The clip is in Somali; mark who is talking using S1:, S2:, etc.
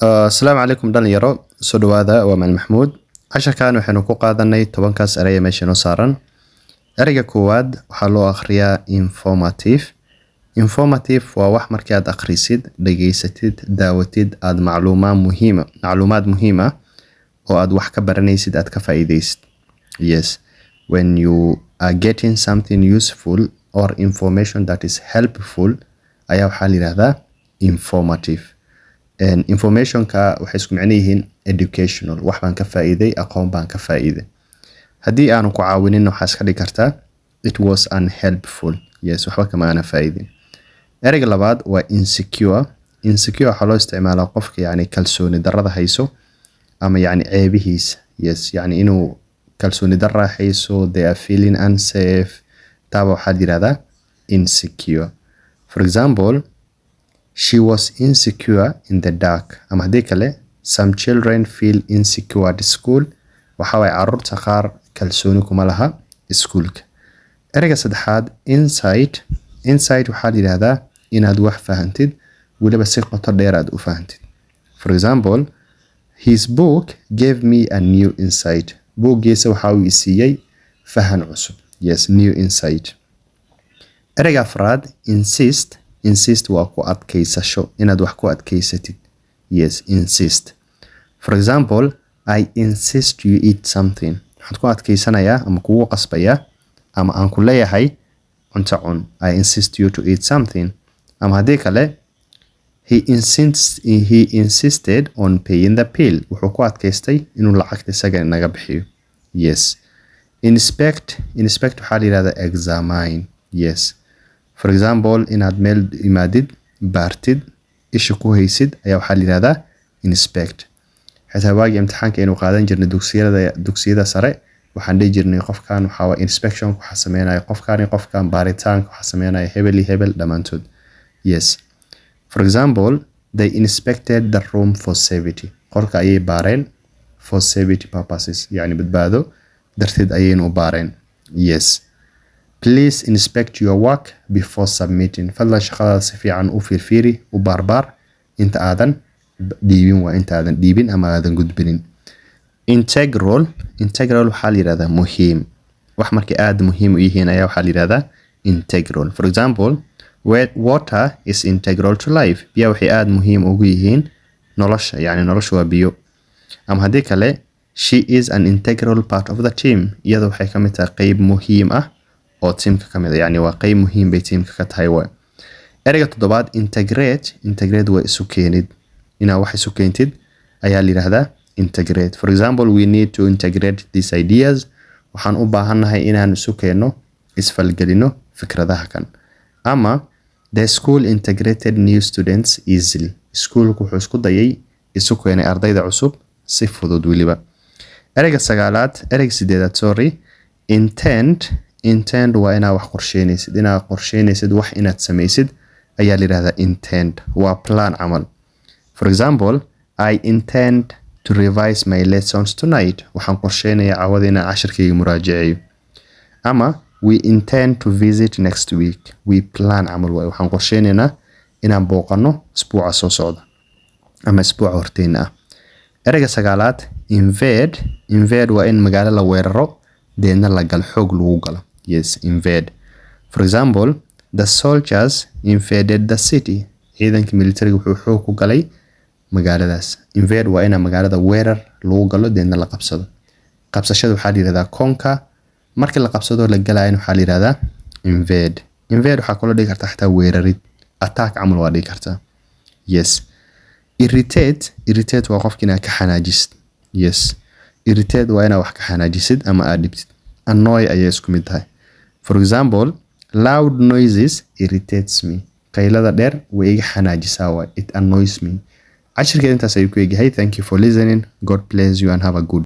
S1: السلام عليكم dhalinyaro soo dhawaada waa Maxamuud casharkan waxaanu ku qaadanay 10kaas eray meesha noo saaran erayga koowaad waxa loo akhriyaa informative waa wax markii aad akhrisid dhageysatid daawatid aad macluumaad muhiim ah oo aad wax ka baranaysid aad ka faa'iideysid yes when you are getting something useful or information that is helpful ayaa waxa la yiraahdaa informative and information ka waxay isku macno yihiin educational wax baan ka faa'iiday aqoon baan ka faa'iiday hadii aanu ku caawinin waxa iska dhigi kartaa it was unhelpful yes waxba kama ana faa'iidin erayga labaad waa insecure waxa loo isticmaalaa qofka yani kalsooni darrada hayso ama yani ceebihiisa yes yani inuu kalsooni darra hayso they are feeling unsafe taa waxa la yiraahdaa insecure for example she was insecure in the dark ama hadii kale some children feel insecure at school waxa way carruurta qaar kalsooni kuma laha iskuulka erayga saddexaad insight waxa la yiraahdaa inaad wax fahantid waliba si qoto dheer aad u fahantid for example his book gave me a new insight bookgiisa waxa uu siiyay fahan cusub yes new insight erayga afraad insist waa ku adkeysasho inaad wax ku adkeysatid yes insist for example I insist you eat something waxaad ku adkeysanayaa ama kugu qasbayaa ama aan ku leeyahay cunto cun I insist you to eat something ama hadii kale he insisted on paying the bill wuxuu ku adkeystay inuu lacagta isaga naga bixiyo yes inspect waxa la yiraahdaa examine yes for example inaad meel imaadid baartid isha ku haysid ayaa waxa la yiraahdaa inspect xataa waagi imtixaanka inuu qaadan jirnay dugsiyada sare waxaan dhihi jirnay qofkan waxa waa inspection waxa sameeynaya qofkan baaritaanka waxa sameeynaya hebel dhamaantood yes for example they inspected the room for safety qolka ayay baareen for safety purposes yani badbaado darteed ayay u baareen yes please inspect your work before submitting fadlan shaqada si fiican u fiirfiiri u baarbaar inta aadan dhiibin ama aadan gudbinin integral waxa la yiraahdaa muhiim wax markii aad muhiim u yihiin ayaa waxa la yiraahdaa integral for example water is integral to life biyo waxay aad muhiim ugu yihiin nolosha yani nolosha waa biyo ama hadii kale she is an integral part of the team iyadoo waxay ka mid tahay qayb muhiim ah oo teamka kamid ah yani waa qayb muhiim bay teamka ka tahay waa erayga toddobaad integrate waa isu keenid ina wax isu keentid ayaa la yiraahdaa integrate for example we need to integrate these ideas waxaan u baahanahay inaan isu keeno isfalgelino fikradaha kan ama the school integrated new students easily schoolku wuxuu isku dayay isu keenay ardayda cusub si fudud waliba erayga sideedaad intend waa inaad wax qorsheynaysid wax inaad samaysid ayaa la yiraahdaa intend waa plan camal for example I intend to revise my lessons tonight waxaan qorsheynayaa cawada inaan casharkayga muraajaceeyo ama we intend to visit next week we plan camal waxaan qorsheynaynaa inaan booqano isbuuca soo socda ama isbuuca horteena ah erayga sagaalaad invade waa in magaalo la weeraro deedna la gal xoog lagu galo yes invade for example the soldiers invaded the city ciidanka militariga wuxuu xoog ku galay magaaladaas invade waa in magaalada weerar lagu galo deedna la qabsado qabsashada waxa la yiraahdaa conquer markii la qabsado la galaayna waxa la yiraahdaa invade waxa kala dhigi kartaa xitaa weerarid attack camal waa dhigi kartaa yes irritate waa qofkina ka xanaajisid yes irritate waa ina wax ka xanaajisid ama aad dhibtid annoy ayaa isku mid tahay for example loud noises irritates me qaylada dheer way iga xanaajisaa waa it annoys me cashirkeeda intaas ayuu ku eegyahay thank you for listening god bless you and have a good